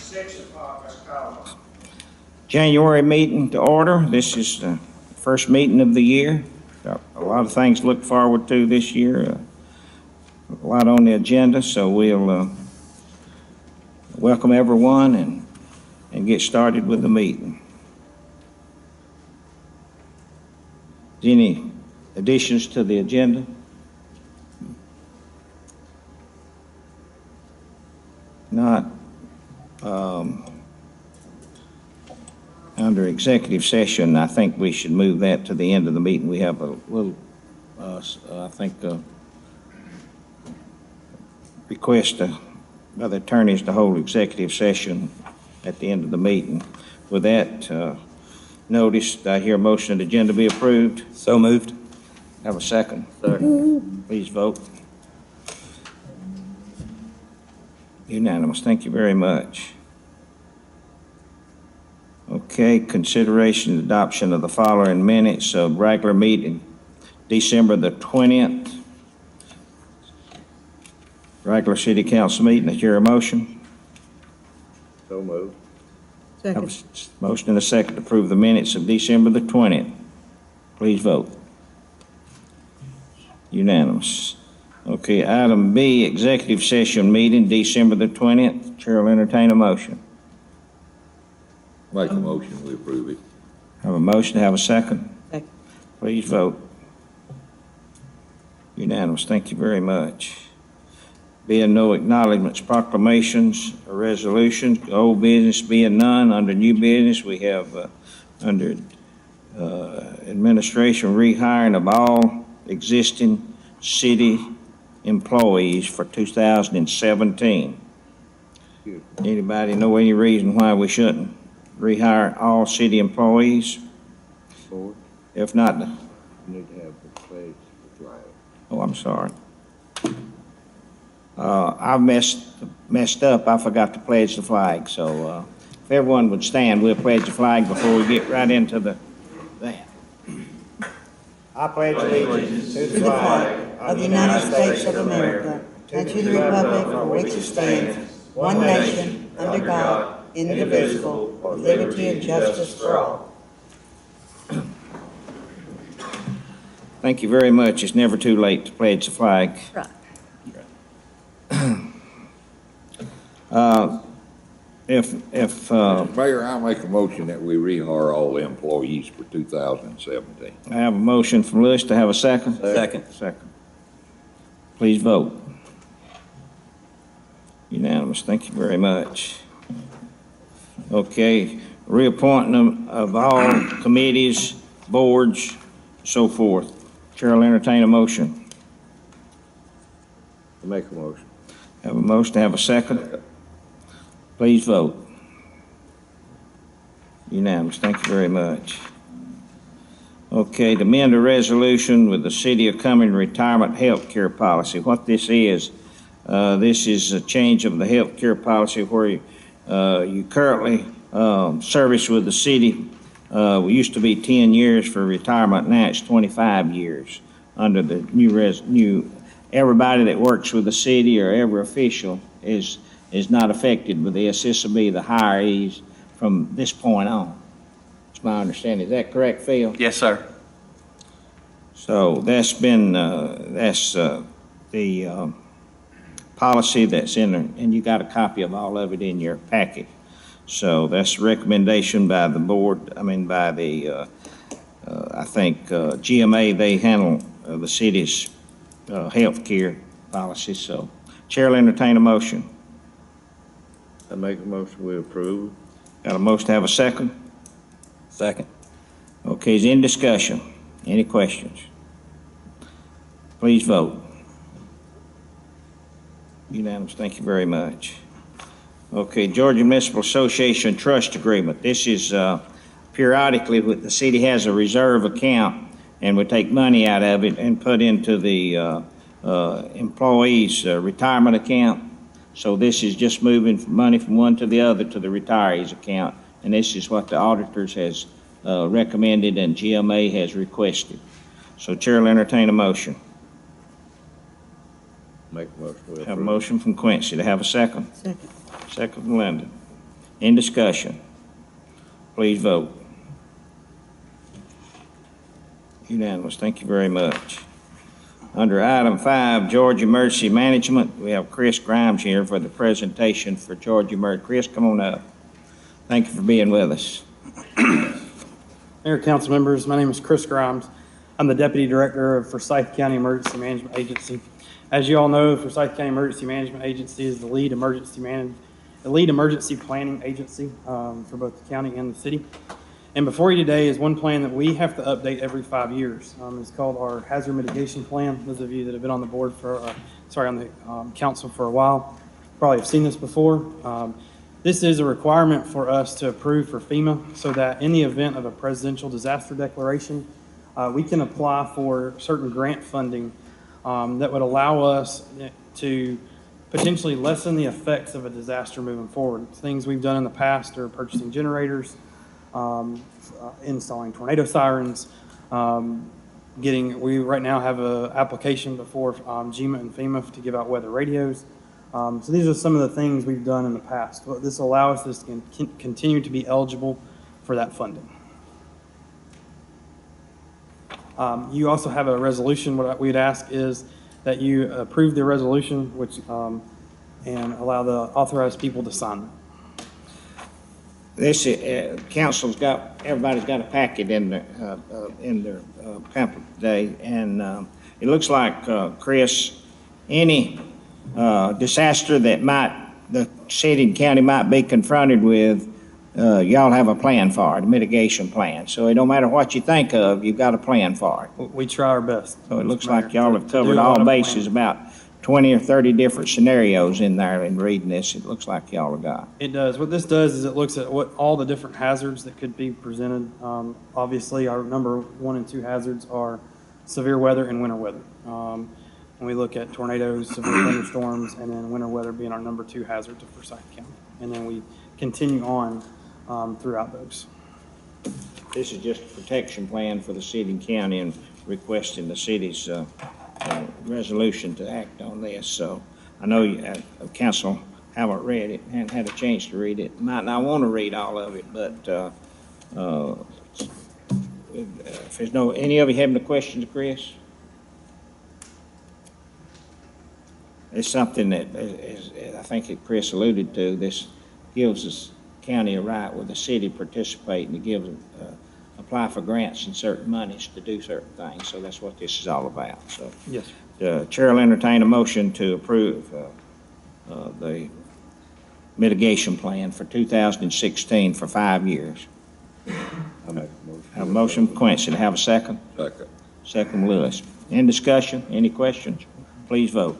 6 o'clock, let's call it. January meeting to order. This is the first meeting of the year. Got a lot of things to look forward to this year. A lot on the agenda, so we'll welcome everyone and get started with the meeting. Any additions to the agenda? Not. Under executive session, I think we should move that to the end of the meeting. We have a little, request by the attorneys to hold executive session at the end of the meeting. With that notice, I hear a motion that the agenda be approved. So moved. Have a second? Second. Please vote. Unanimous. Thank you very much. Okay, consideration and adoption of the following minutes of regular meeting, December the 20th. Regular city council meeting. Is there a motion? So moved. Have a motion and a second to approve the minutes of December the 20th. Please vote. Unanimous. Okay, item B, executive session meeting, December the 20th. Chair will entertain a motion. Make a motion, we approve it. Have a motion, have a second? Second. Please vote. Unanimous, thank you very much. Being no acknowledgements, proclamations, or resolutions, old business being none, under new business, we have under administration rehiring of all existing city employees for 2017. Anybody know any reason why we shouldn't rehire all city employees? Board, If not, you need to have the pledge for flag. oh, I'm sorry. I messed up. I forgot to pledge the flag. So if everyone would stand, we'll pledge the flag before we get right into that. I pledge allegiance to the flag of the United States of America and to the republic for which it stands, one nation, under God, indivisible, with liberty and justice for all. Thank you very much. It's never too late to pledge the flag. Right. Mayor, I'll make a motion that we rehire all the employees for 2017. I have a motion from Lewis to have a second. Second. Second. Please vote. Unanimous. Thank you very much. Okay, reappointment of all committees, boards, so forth. Chair will entertain a motion. Make a motion. Have a motion to have a second. Please vote. Unanimous. Thank you very much. Okay, to amend a resolution with the City of Cumming retirement health care policy. What this is a change of the health care policy where you currently service with the city. We used to be 10 years for retirement, now it's 25 years under the new everybody that works with the city or every official is not affected with this. This will be the hirees from this point on. That's my understanding. Is that correct, Phil? Yes, sir. So that's been, the policy that's in there, and you got a copy of all of it in your packet. So that's a recommendation by the board, by the, I think, GMA, they handle the city's health care policy. So Chair will entertain a motion. I make a motion, we approve. Got a motion to have a second? Second. Okay, is there any discussion? Any questions? Please vote. Unanimous, thank you very much. Okay, Georgia Municipal Association Trust Agreement. This is periodically the city has a reserve account and we take money out of it and put into the employees' retirement account. So this is just moving money from one to the other to the retirees account. And this is what the auditors has recommended and GMA has requested. So Chair will entertain a motion. Make a motion, we approve. Have a motion from Quincy. To have a second? Second. Second from Linda. In discussion? Please vote. Unanimous. Thank you very much. Under item 5, Georgia Emergency Management, we have Chris Grimes here for the presentation for Georgia Emergency. Chris, come on up. Thank you for being with us. Mayor, council members, my name is Chris Grimes. I'm the Deputy Director of Forsyth County Emergency Management Agency. As you all know, Forsyth County Emergency Management Agency is the lead emergency planning agency for both the county and the city. And before you today is one plan that we have to update every 5 years. It's called our Hazard Mitigation Plan. Those of you that have been on the board on the council for a while probably have seen this before. This is a requirement for us to approve for FEMA so that in the event of a presidential disaster declaration, we can apply for certain grant funding that would allow us to potentially lessen the effects of a disaster moving forward. Things we've done in the past are purchasing generators, installing tornado sirens, we right now have an application before GMA and FEMA to give out weather radios. So these are some of the things we've done in the past. This will allow us to continue to be eligible for that funding. You also have a resolution. What we'd ask is that you approve the resolution, and allow the authorized people to sign it. This everybody's got a packet in their pamphlet today, and it looks like, Chris, any disaster that the city and county might be confronted with, y'all have a plan for it, a mitigation plan. So it don't matter what you think of, you've got a plan for it. We try our best. So it looks like y'all have covered all bases, about 20 or 30 different scenarios in there. In reading this, it looks like y'all have got. It does. What this does is it looks at what all the different hazards that could be presented. Obviously, our number 1 and 2 hazards are severe weather and winter weather. And we look at tornadoes, severe thunderstorms, and then winter weather being our number 2 hazard to Forsyth County. And then we continue on throughout those. This is just a protection plan for the city and county, and requesting the city's resolution to act on this. So I know you, council haven't read it and had a chance to read it. Might not want to read all of it, but if there's any of you having any questions, Chris? It's something that I think that Chris alluded to. This gives us county a right with the city participating to give apply for grants and certain monies to do certain things. So that's what this is all about. So Yes. the chair will entertain a motion to approve the mitigation plan for 2016 for 5 years. Have a motion from Quincy. To have a second? Second. Second, Lewis. In discussion? Any questions? Please vote.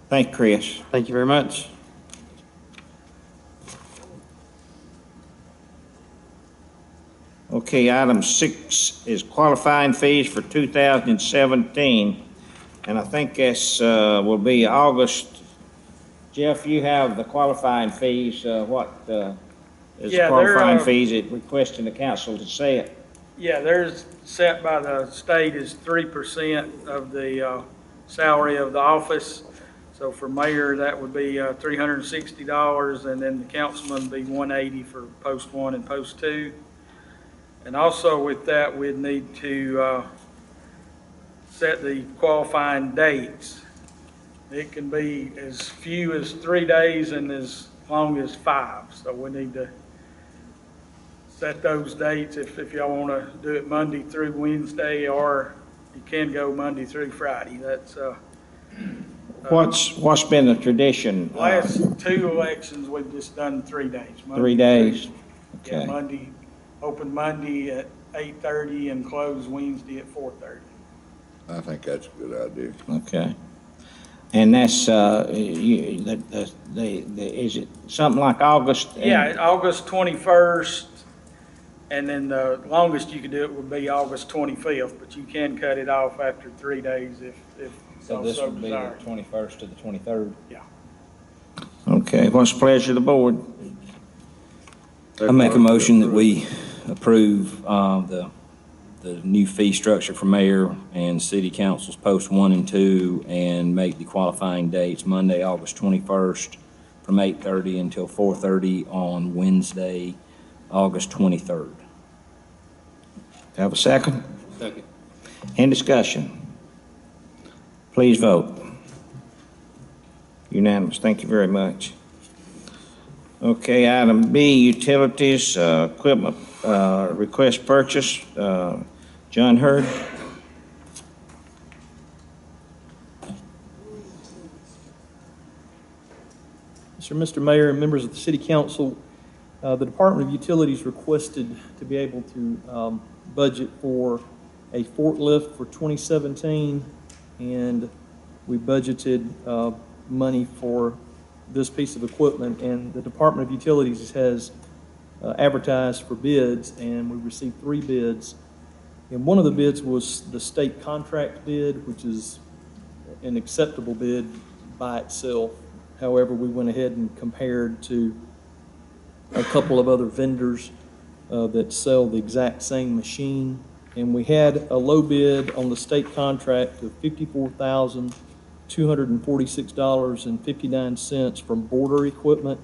Thank you, Chris. Thank you very much. Okay, item 6 is qualifying fees for 2017, and I think this will be August. Jeff, you have the qualifying fees. What is the qualifying fees it requesting the council to set? Yeah, there's set by the state is 3% of the salary of the office. So for mayor, that would be $360, and then the councilman would be $180 for post 1 and post 2. And also with that, we'd need to set the qualifying dates. It can be as few as 3 days and as long as 5. So we need to set those dates if y'all want to do it Monday through Wednesday, or you can go Monday through Friday. That's What's been the tradition? Last 2 elections, we've just done 3 days. Monday 3 days? through, Okay. yeah, Monday, open Monday at 8:30 and close Wednesday at 4:30. I think that's a good idea. Okay. And that's, is it something like August? Yeah, August 21st, and then the longest you could do it would be August 25th, but you can cut it off after 3 days if So this so would be the desired. 21st to the 23rd? Yeah. Okay, what's the pleasure of the board? I make a motion that we approve the new fee structure for mayor and city councils post 1 and 2, and make the qualifying dates Monday, August 21st from 8:30 until 4:30 on Wednesday, August 23rd. Have a second? Second. Any discussion? Please vote. Unanimous. Thank you very much. Okay, item B, utilities, equipment, request purchase. John Hurd. Sir, Mr. Mayor, and members of the City Council, the Department of Utilities requested to be able to budget for a forklift for 2017, and we budgeted money for this piece of equipment, and the Department of Utilities has advertised for bids, and we received 3 bids. And one of the bids was the state contract bid, which is an acceptable bid by itself. However, we went ahead and compared to a couple of other vendors that sell the exact same machine. And we had a low bid on the state contract of $54,246.59 from Border Equipment.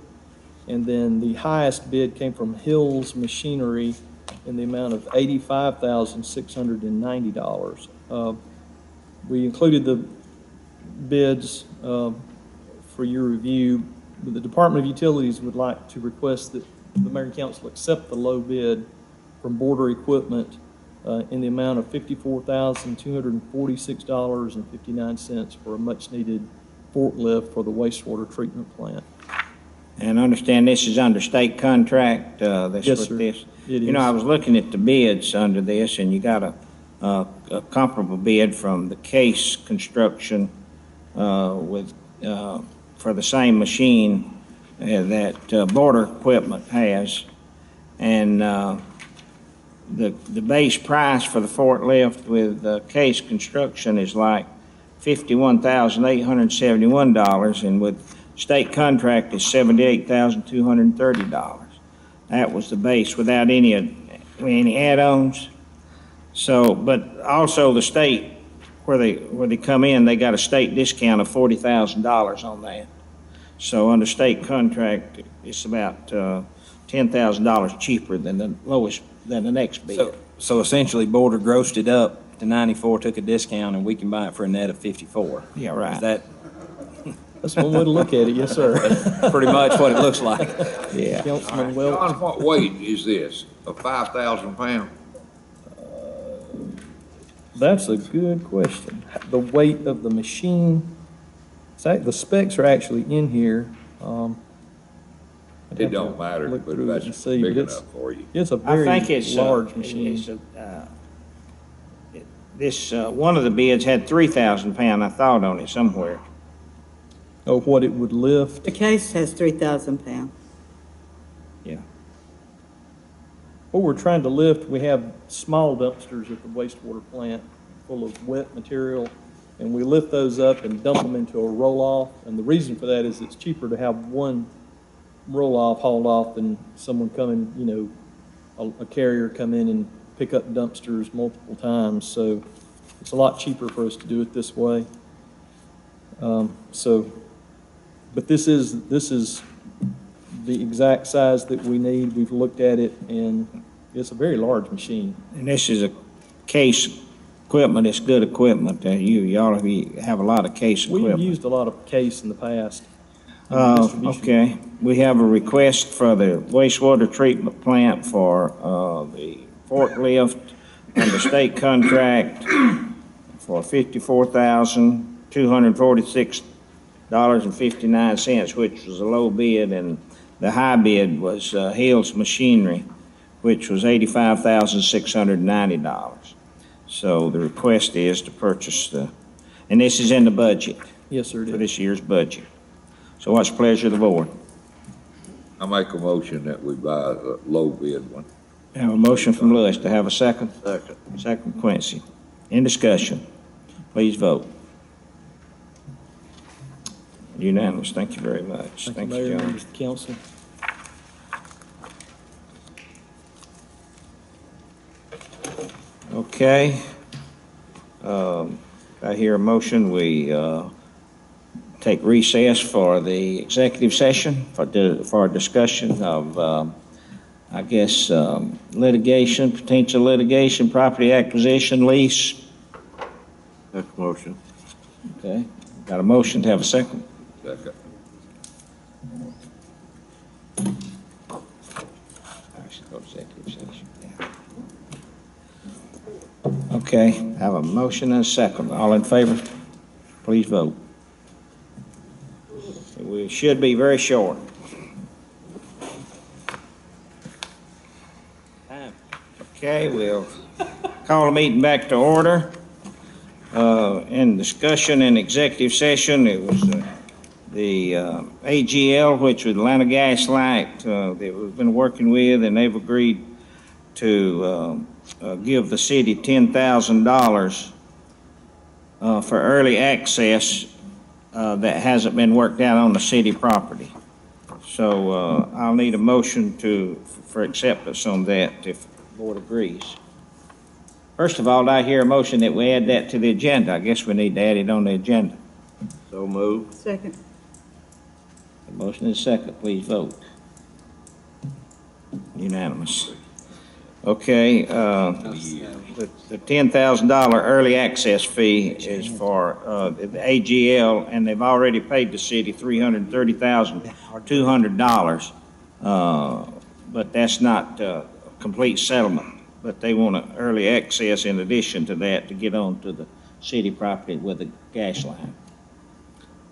And then the highest bid came from Hills Machinery in the amount of $85,690. We included the bids for your review. The Department of Utilities would like to request that the Mayor and Council accept the low bid from Border Equipment in the amount of $54,246.59 for a much-needed forklift for the wastewater treatment plant. And I understand this is under state contract, that's Yes, what sir. this. It You know, is. I was looking at the bids under this, and you got a comparable bid from the Case Construction with, for the same machine that Border Equipment has. And the base price for the forklift with Case Construction is like $51,871, and with state contract is $78,230. That was the base without any add-ons. So, but also the state, where they come in, they got a state discount of $40,000 on that. So under state contract, it's about $10,000 cheaper than the next bid. So essentially, Border grossed it up to 94, took a discount, and we can buy it for a net of 54. Yeah, right. Is that That's one way to look at it, yes, sir. pretty much what it looks like? Yeah. Councilman Welch. John, what weight is this? A 5,000 pound? That's a good question. The weight of the machine, the specs are actually in here. I'd It have to don't matter, look but through it and that's see, big but it's- enough for you. It's a I very think it's large machine. One of the bids had 3,000 pound, I thought, on it somewhere. Oh, what it would lift. The case has 3,000 pounds. Yeah. What we're trying to lift, we have small dumpsters at the wastewater plant full of wet material, and we lift those up and dump them into a roll-off. And the reason for that is it's cheaper to have one roll-off hauled off than someone coming, a carrier come in and pick up dumpsters multiple times. So it's a lot cheaper for us to do it this way. But this is the exact size that we need. We've looked at it, and it's a very large machine. And this is a Case equipment, it's good equipment. Y'all have a lot of Case We've equipment. used a lot of case in the past. in the distribution. Okay, we have a request for the wastewater treatment plant for the forklift and the state contract for $54,246.59, which was a low bid, and the high bid was Hills Machinery, which was $85,690. So the request is to purchase and this is in the budget, Yes, sir, it for is. this year's budget. So what's the pleasure of the board? I make a motion that we buy the low bid one. Have a motion from Lewis to have a second? Second. Second Quincy. In discussion, please vote. Unanimous, thank you very much. Thank you, Thank you, Mayor, John. members of the council. Okay. I hear a motion, we take recess for the executive session for a discussion of, litigation, potential litigation, property acquisition, lease. That's motion. Okay, got a motion to have a second? Second. I should go to executive session. Yeah. Okay, have a motion and a second. All in favor? Please vote. We should be very short. Okay, we'll call the meeting back to order. In discussion in executive session, it was the AGL, which was Atlanta Gas Light, that we've been working with, and they've agreed to give the city $10,000 for early access that hasn't been worked out on the city property. So I'll need a motion for acceptance on that if the board agrees. First of all, I hear a motion that we add that to the agenda. I guess we need to add it on the agenda. So moved. Second. The motion is second. Please vote. Unanimous. Okay, the $10,000 early access fee is for the AGL, and they've already paid the city $330,200. But that's not a complete settlement. But they want an early access in addition to that to get onto the city property with a gas line.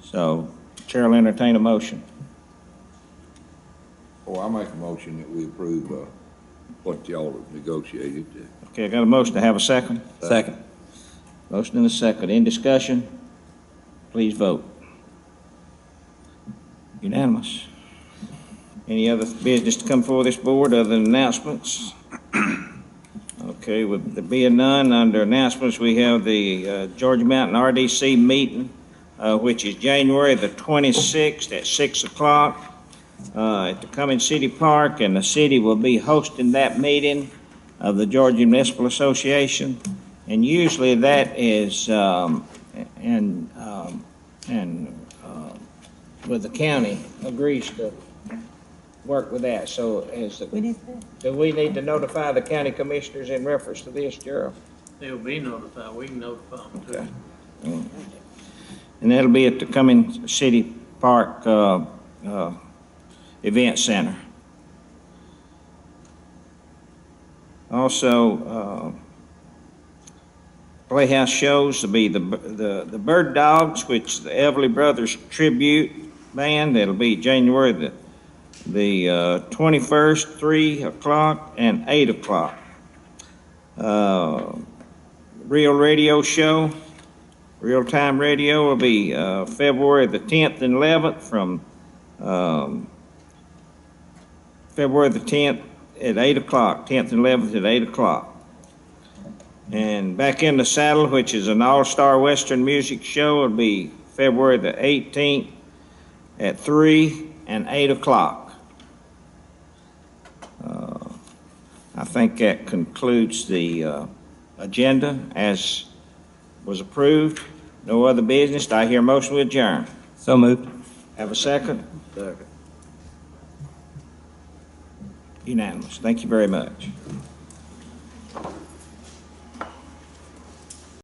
So, Chair will entertain a motion. Oh, I make a motion that we approve, what y'all have negotiated. Okay, I got a motion to have a second? Second. Motion and a second. In discussion? Please vote. Unanimous. Any other business to come before this board other than announcements? Okay, with there being none, under announcements, we have the Georgia Mountain RDC meeting, which is January the 26th at 6 o'clock at the Cumming City Park, and the city will be hosting that meeting of the Georgia Municipal Association. And usually that is, with the county agrees to work with that. So What is that? do we need to notify the county commissioners in reference to this, Gerald? They'll be notified, we can notify them too. Okay. And that'll be at the Cumming City Park Event Center. Also, Playhouse shows will be the Bird Dogs, which is the Everly Brothers Tribute Band. It'll be January the 21st, 3 o'clock and 8 o'clock. Real Radio Show, Real Time Radio will be February the 10th and 11th from February the 10th at 8 o'clock, 10th and 11th at 8 o'clock. And Back in the Saddle, which is an all-star Western music show, will be February the 18th at 3 and 8 o'clock. I think that concludes the agenda as was approved. No other business. Do I hear a motion to adjourn? So moved. Have a second? Second. Unanimous. Thank you very much.